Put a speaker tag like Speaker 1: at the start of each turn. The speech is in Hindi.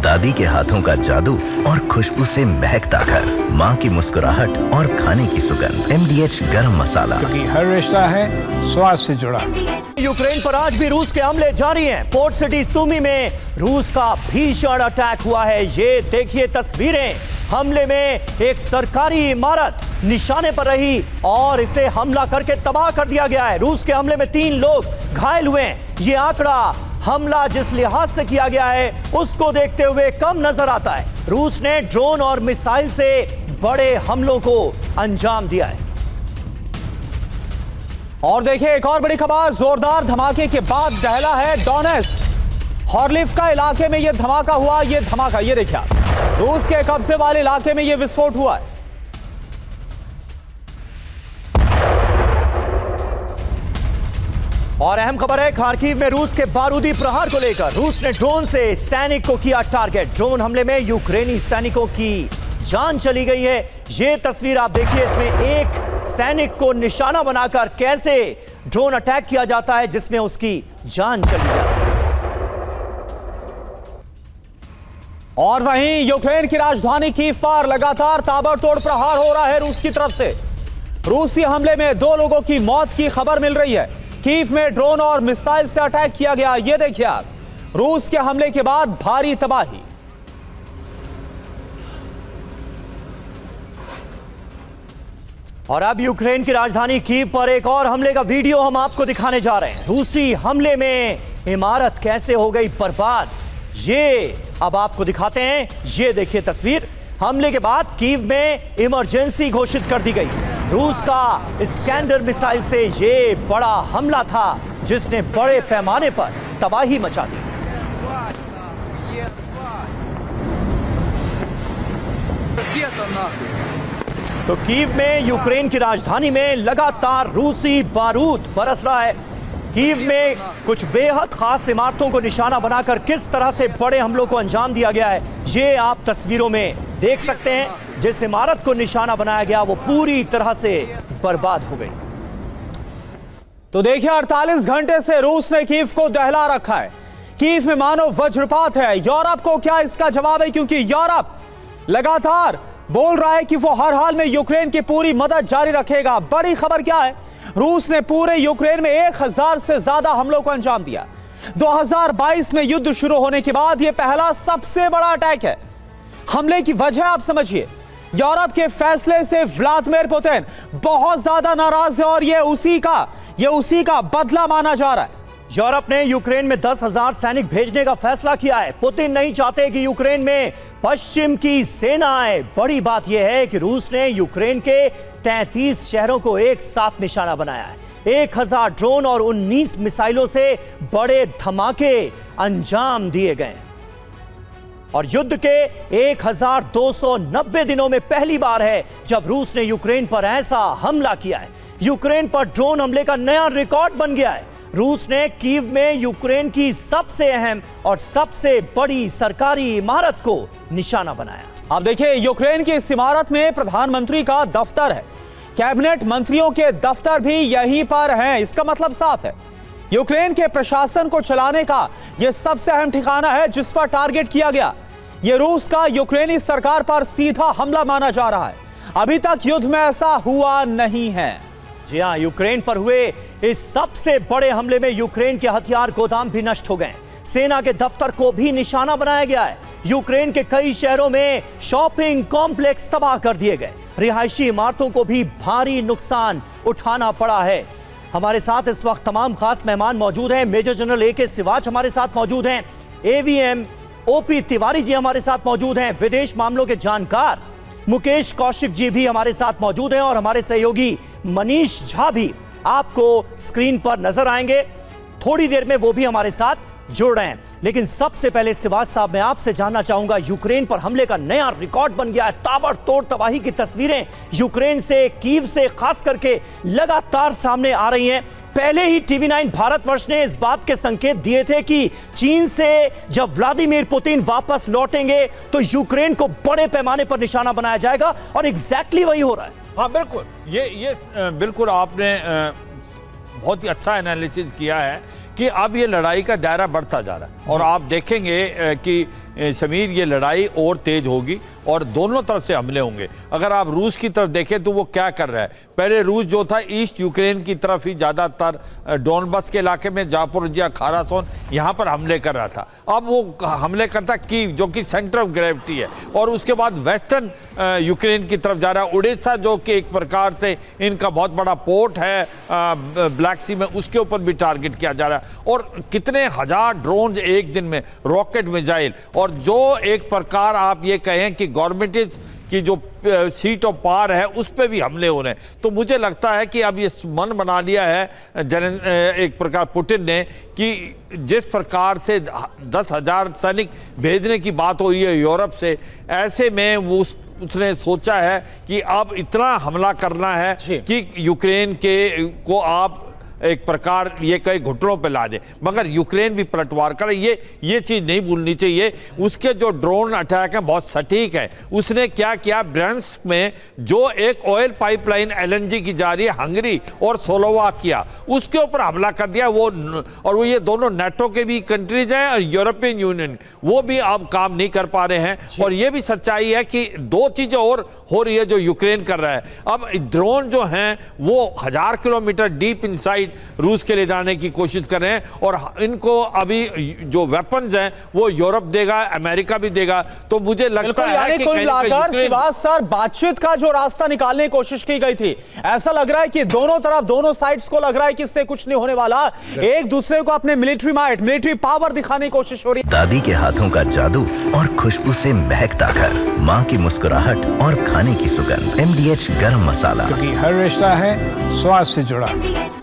Speaker 1: दादी के हाथों का जादू और खुशबू से महकता घर, माँ की मुस्कुराहट और खाने की सुगंध। MDH गरम मसाला,
Speaker 2: क्योंकि हर रिश्ता है स्वाद से जुड़ा।
Speaker 3: यूक्रेन पर आज भी रूस के हमले जारी हैं। पोर्ट सिटी सुमी में रूस का भीषण अटैक हुआ है। ये देखिए तस्वीरें। हमले में एक सरकारी इमारत निशाने पर रही और इसे हमला करके तबाह कर दिया गया है। रूस के हमले में 3 लोग घायल हुए हैं। ये आंकड़ा हमला जिस लिहाज से किया गया है उसको देखते हुए कम नजर आता है। रूस ने ड्रोन और मिसाइल से बड़े हमलों को अंजाम दिया है।
Speaker 4: और देखिए एक और बड़ी खबर, जोरदार धमाके के बाद दहला है डोनेट्स्क। हॉर्लिफ्का इलाके में यह धमाका हुआ। यह धमाका ये देखिए, रूस के कब्जे वाले इलाके में यह विस्फोट हुआ है।
Speaker 3: और अहम खबर है खार्किव में रूस के बारूदी प्रहार को लेकर। रूस ने ड्रोन से सैनिक को किया टारगेट। ड्रोन हमले में यूक्रेनी सैनिकों की जान चली गई है। यह तस्वीर आप देखिए, इसमें एक सैनिक को निशाना बनाकर कैसे ड्रोन अटैक किया जाता है जिसमें उसकी जान चली जाती है।
Speaker 4: और वहीं यूक्रेन की राजधानी कीव पर लगातार ताबड़तोड़ प्रहार हो रहा है रूस की तरफ से। रूसी हमले में 2 लोगों की मौत की खबर मिल रही है। कीव में ड्रोन और मिसाइल से अटैक किया गया। यह देखिए आप, रूस के हमले के बाद भारी तबाही।
Speaker 3: और अब यूक्रेन की राजधानी कीव पर एक और हमले का वीडियो हम आपको दिखाने जा रहे हैं। रूसी हमले में इमारत कैसे हो गई बर्बाद, ये अब आपको दिखाते हैं। ये देखिए तस्वीर। हमले के बाद कीव में इमरजेंसी घोषित कर दी गई। रूस का इस्कैंडर मिसाइल से ये बड़ा हमला था जिसने बड़े पैमाने पर तबाही मचा दी। तो कीव में यूक्रेन की राजधानी में लगातार रूसी बारूद बरस रहा है। कीव में कुछ बेहद खास इमारतों को निशाना बनाकर किस तरह से बड़े हमलों को अंजाम दिया गया है ये आप तस्वीरों में देख सकते हैं। जिस इमारत को निशाना बनाया गया वो पूरी तरह से बर्बाद हो गई।
Speaker 4: तो देखिए 48 घंटे से रूस ने कीव को दहला रखा है। कीव में मानो वज्रपात है। यूरोप को क्या इसका जवाब है, क्योंकि यूरोप लगातार बोल रहा है कि वो हर हाल में यूक्रेन की पूरी मदद जारी रखेगा। बड़ी खबर क्या है, रूस ने पूरे यूक्रेन में 1000 से ज्यादा हमलों को अंजाम दिया। 2022 में युद्ध शुरू होने के बाद यह पहला सबसे बड़ा अटैक है। हमले की वजह आप समझिए, यूरोप के फैसले से व्लादिमीर पुतिन बहुत ज्यादा नाराज है और यह उसी का बदला माना जा रहा है।
Speaker 3: यूरोप ने यूक्रेन में 10,000 सैनिक भेजने का फैसला किया है। पुतिन नहीं चाहते कि यूक्रेन में पश्चिम की सेना आए। बड़ी बात यह है कि रूस ने यूक्रेन के 33 शहरों को एक साथ निशाना बनाया है। 1000 ड्रोन और 19 मिसाइलों से बड़े धमाके अंजाम दिए गए। और युद्ध के 1290 दिनों में पहली बार है जब रूस ने यूक्रेन पर ऐसा हमला किया है। यूक्रेन पर ड्रोन हमले का नया रिकॉर्ड बन गया है। रूस ने कीव में यूक्रेन की सबसे अहम और सबसे बड़ी सरकारी इमारत को निशाना बनाया।
Speaker 4: अब देखिए यूक्रेन की इस इमारत में प्रधानमंत्री का दफ्तर है। कैबिनेट मंत्रियों के दफ्तर भी यहीं पर हैं। इसका मतलब साफ है, यूक्रेन के प्रशासन को चलाने का यह सबसे अहम ठिकाना है जिस पर टारगेट किया गया। यह रूस का यूक्रेनी सरकार पर सीधा हमला माना जा रहा है। अभी तक युद्ध में ऐसा हुआ नहीं है।
Speaker 3: जी हां, यूक्रेन पर हुए इस सबसे बड़े हमले में यूक्रेन के हथियार गोदाम भी नष्ट हो गए। सेना के दफ्तर को भी निशाना बनाया गया है। यूक्रेन के कई शहरों में शॉपिंग कॉम्प्लेक्स तबाह कर दिए गए। रिहायशी इमारतों को भी भारी नुकसान उठाना पड़ा है। हमारे साथ इस वक्त तमाम खास मेहमान मौजूद हैं। मेजर जनरल AK सिवाच हमारे साथ मौजूद हैं। AVM OP तिवारी जी हमारे साथ मौजूद हैं। विदेश मामलों के जानकार मुकेश कौशिक जी भी हमारे साथ मौजूद हैं और हमारे सहयोगी मनीष झा भी आपको स्क्रीन पर नजर आएंगे। थोड़ी देर में वो भी हमारे साथ जुड़ रहे हैं। लेकिन सबसे पहले सिवाच साहब, मैं आपसे जानना चाहूंगा, यूक्रेन पर हमले का नया रिकॉर्ड बन गया है। ताबड़तोड़ तबाही की तस्वीरें यूक्रेन से, कीव से खास करके लगातार सामने आ रही हैं। पहले ही TV9 भारतवर्ष ने इस बात के संकेत दिए थे कि चीन से जब व्लादिमीर पुतिन वापस लौटेंगे तो यूक्रेन को बड़े पैमाने पर निशाना बनाया जाएगा और एग्जैक्टली वही हो रहा है।
Speaker 5: हाँ बिल्कुल, ये बिल्कुल आपने बहुत ही अच्छा एनालिसिस किया है कि अब ये लड़ाई का दायरा बढ़ता जा रहा है। और आप देखेंगे कि समीर ये लड़ाई और तेज होगी और दोनों तरफ से हमले होंगे। अगर आप रूस की तरफ देखें तो वो क्या कर रहा है, पहले रूस जो था ईस्ट यूक्रेन की तरफ ही ज़्यादातर डोनबस के इलाके में जापोरिजिया, खारासोन यहाँ पर हमले कर रहा था। अब वो हमले करता कीव जो कि सेंटर ऑफ ग्रेविटी है, और उसके बाद वेस्टर्न यूक्रेन की तरफ जा रहा है। उड़ीसा जो कि एक प्रकार से इनका बहुत बड़ा पोर्ट है ब्लैक सी में, उसके ऊपर भी टारगेट किया जा रहा है। और कितने हजार ड्रोन एक दिन में, रॉकेट मिसाइल, और जो एक प्रकार आप ये कहें कि गवर्नमेंट की जो सीट ऑफ पावर है उस पर भी हमले हो रहे हैं। तो मुझे लगता है कि अब ये मन बना लिया है एक प्रकार पुतिन ने कि जिस प्रकार से 10,000 सैनिक भेजने की बात हो रही है यूरोप से, ऐसे में वो उसने सोचा है कि अब इतना हमला करना है कि यूक्रेन को आप एक प्रकार ये कई घुटनों पे ला दे, मगर यूक्रेन भी पलटवार करे। ये चीज़ नहीं भूलनी चाहिए। उसके जो ड्रोन अटैक हैं बहुत सटीक है। उसने क्या किया, ब्रांस्क में जो एक ऑयल पाइपलाइन एलएनजी की जा रही है हंगरी और स्लोवाकिया, उसके ऊपर हमला कर दिया। वो ये दोनों नेटो के भी कंट्रीज हैं और यूरोपियन यूनियन, वो भी अब काम नहीं कर पा रहे हैं। और ये भी सच्चाई है कि दो चीज़ें और हो रही है जो यूक्रेन कर रहा है। अब ड्रोन जो हैं वो 1000 किलोमीटर डीप इनसाइड रूस के ले जाने की कोशिश कर रहे हैं, और इनको अभी जो वेपन्स हैं वो यूरोप देगा, अमेरिका भी देगा। तो मुझे लगता है कि
Speaker 4: कुल मिलाकर श्रीवास सर, बातचीत का जो रास्ता निकालने की कोशिश की गई थी, ऐसा लग रहा है कि दोनों तरफ, दोनों साइड्स को लग रहा है कि इससे कुछ नहीं होने वाला। एक दूसरे को अपने मिलिट्री माइट, मिलिट्री पावर दिखाने की कोशिश हो रही है।
Speaker 1: दादी के हाथों का जादू और खुशबू से महकता घर, माँ की मुस्कुराहट और खाने की सुगंध। MDH गरम मसाला,
Speaker 2: क्योंकि हर रिश्ता है स्वाद से जुड़ा।